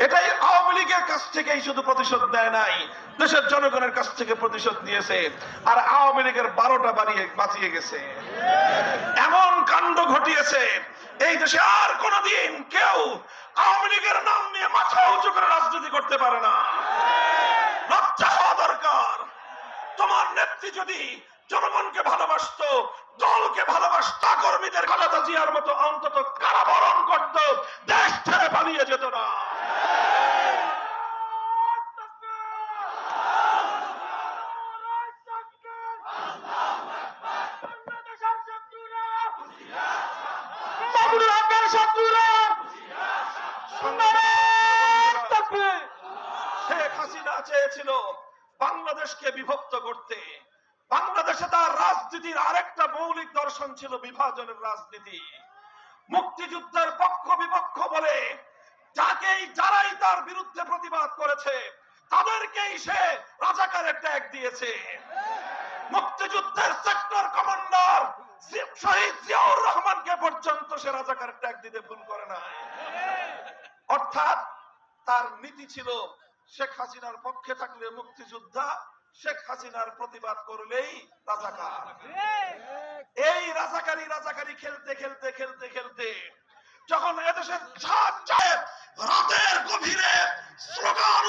এটাই আওয়ামী লীগের কাছ থেকেই শুধু প্রতিশোধ নেয় নাই, দেশের জনগণের কাছ থেকে প্রতিশোধ নিয়েছে। আর আওয়ামী লীগের 12টা বাঁচিয়ে গেছে, এমন কাণ্ড ঘটিয়েছে এই দেশে আর কোনদিন কেউ আওয়ামী লীগের নাম নিয়ে মাথা উঁচু করে রাজনীতি করতে পারে না। লজ্জা হওয়া দরকার। তোমার নেত্রী যদি জনগণকে ভালোবাসতো, দলকে ভালোবাসতো, কর্মীদের খালেদা জিয়ার মতো অন্তত কারাবরণ করত, দেশ ছেড়ে পালিয়ে যেত না। শেখ হাসিনা চেয়েছিল বাংলাদেশকে বিভক্ত করতে। বাংলাদেশে তার রাজনীতির আরেকটা মৌলিক দর্শন ছিল বিভাজনের রাজনীতি। মুক্তিযুদ্ধের পক্ষ বিপক্ষ বলে যারাই তার বিরুদ্ধে প্রতিবাদ করেছে তাদেরকেই সে রাজাকারের ট্যাগ দিয়েছে। মুক্তিযুদ্ধের সেক্টর কমান্ডার শহীদ জিয়াউর রহমানকে পর্যন্ত সে রাজাকারের ট্যাগ দিতে ভুল করে নাই। অর্থাৎ তার নীতি ছিল শেখ হাসিনার পক্ষে থাকলে মুক্তিযোদ্ধা, শেখ হাসিনার প্রতিবাদ করলেই রাজাকার। এই রাজাকারি খেলতে খেলতে খেলতে খেলতে যখন এদেশের রাতের গভীরে স্লোগান